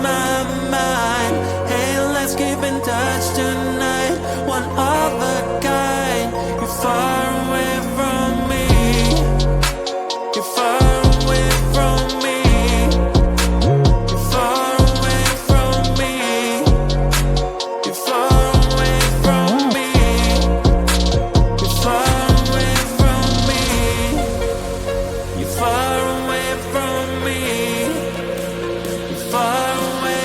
my mind. Hey, let's keep in touch tonight. One of a kind. You're far away from me. You're far away from me. You're far away from me. You're far away from me. You're far away from me. You're far away from me. You're far away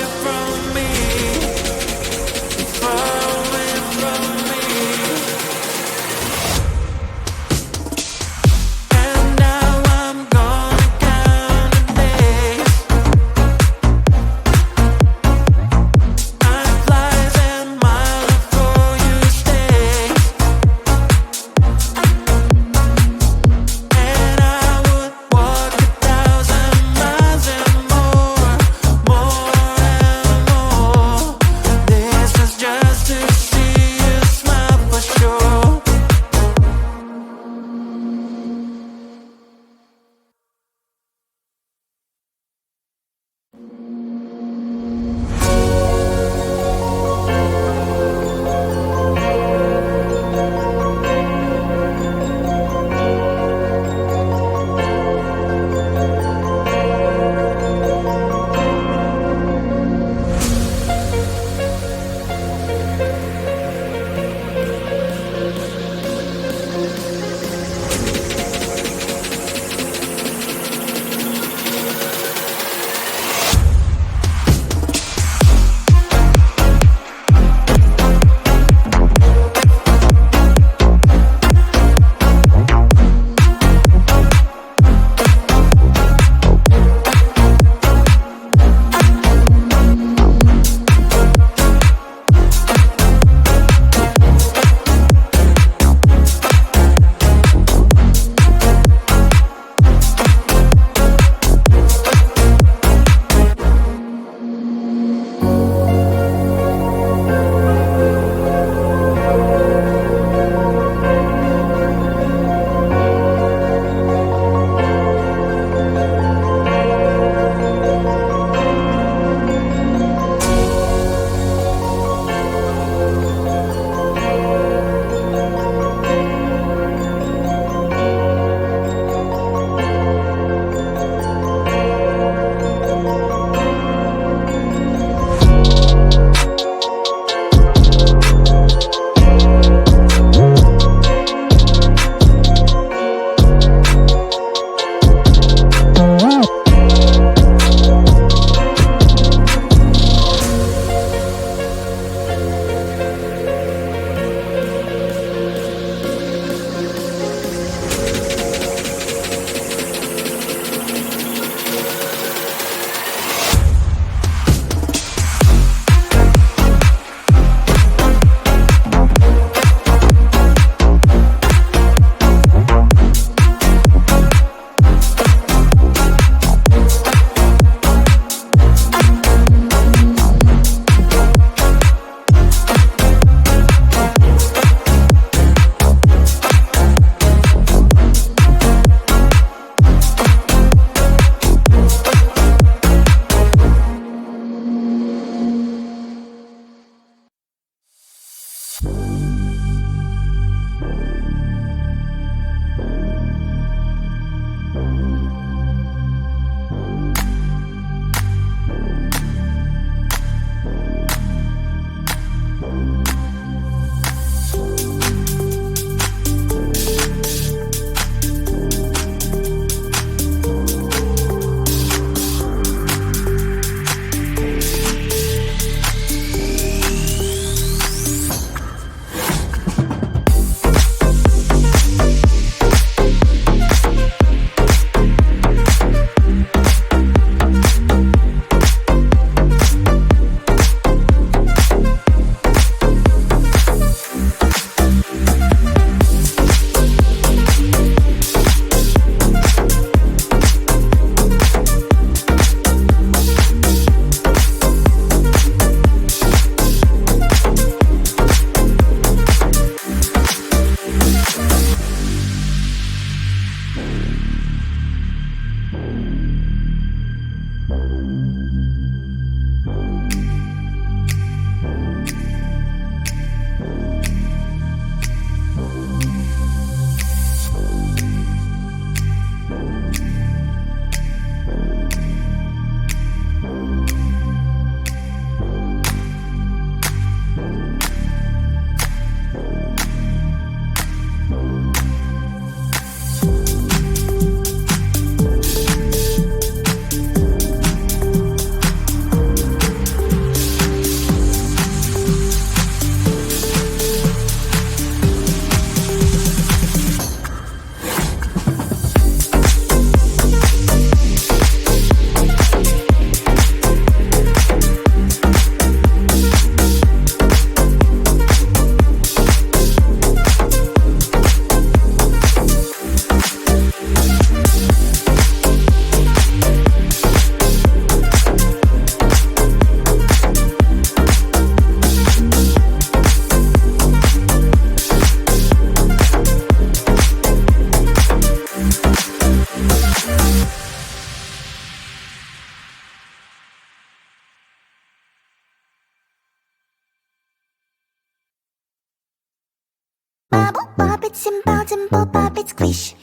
dimple, pop it, squish.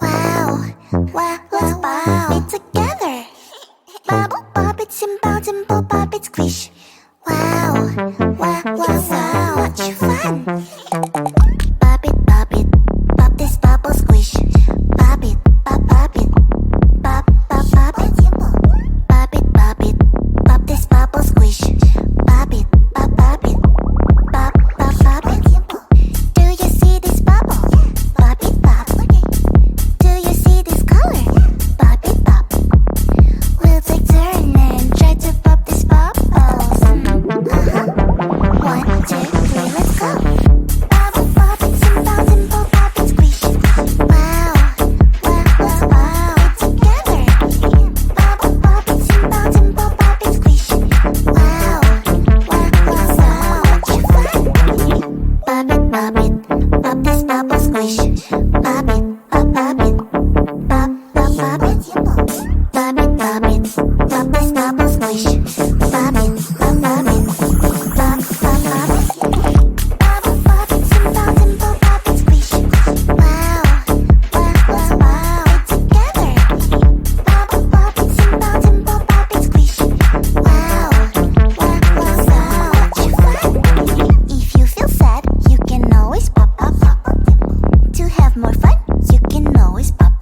Wow, wow, let's pop it together. Bubble, pop it, dimple, pop it, squish. Wow, wow, wow, wow, what fun! Pop it, pop this bubble, squish. Pop it, pop it, pop, pop it. Pop it, pop this bubble, squish. Pop it, pop it, pop, pop it. Do you see this bubble? Pop it, pop. Do you see this color? Pop it, pop. We'll take turn and try to pop these bubbles. 1, 2, 3, let's go. Bubble, pop it, dimple, pop it, squish. Wow, wow, wow, wow, together. Bubble, pop it, dimple, pop it, squish. Wow, wow, wow, wow, what fun! Pop it, pop this bubble, squish. Pop it, pop it, pop, pop it. Pop it, pop this bubble, squish. Pop it, pop it, pop, pop it. Bubble, pop it, dimple, pop it, squish. Wow, wow, wow, wow, together. Bubble, pop it, dimple, pop it, squish. Wow, wow, wow, wow, what fun! If you feel sad, you can always pop. To have more fun, you can always pop.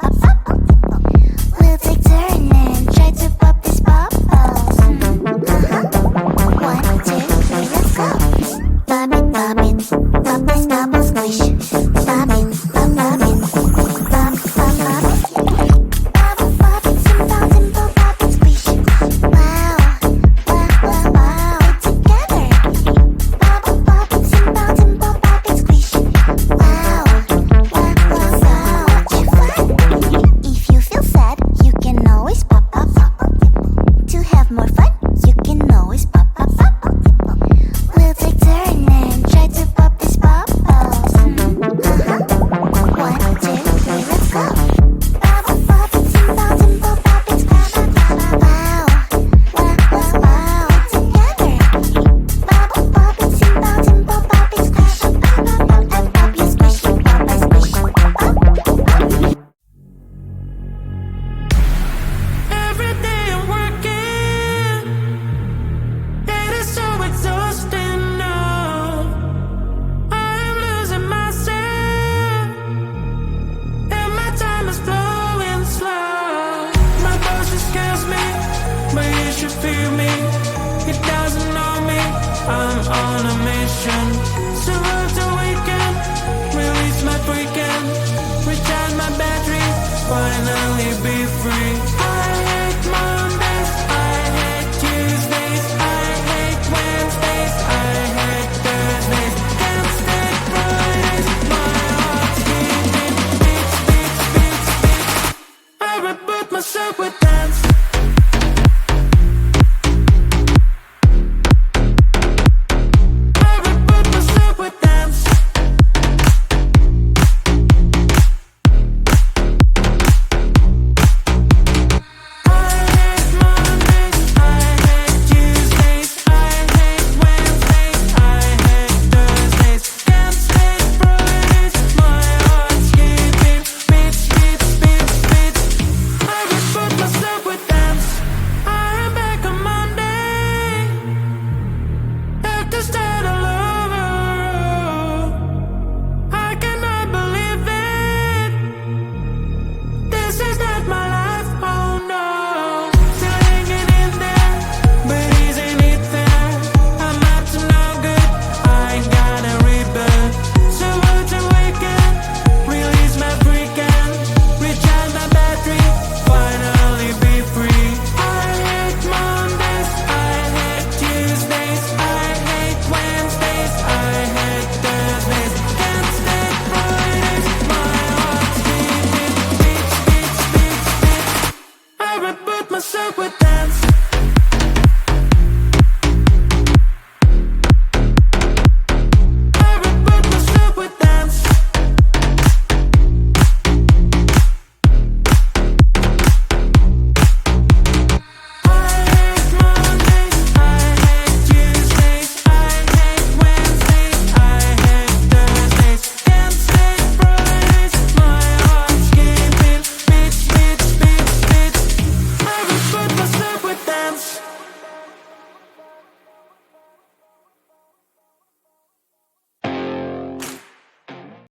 We'll take turn and try to pop these bubbles. 1, 2, 3, let's go. Pop it, pop this bubble, squish. Pop it, pop it, pop, pop it. Bubble, pop it, dimple, pop it, squish. Wow, wow, wow, wow, together. Bubble, pop it, dimple, pop it, squish. Wow, wow, wow, wow, what fun! If you feel sad, you can always pop. To have more fun, you can always pop. We'll take turn and try to pop these bubbles. 1, 2, 3, let's go. Bubble, pop it, dimple, pop it, squish. Wow, wow, wow, wow, together. Bubble, pop it, dimple, pop it, squish. And pop you squish, pop I squish. Every day I'm working. It is so exhausting now. I am losing myself, and my time is flowing slow. My boss just scares me, but he should feel me. He doesn't know me. I'm on a mission. So road to weekend, release my freaking, recharge my battery, finally.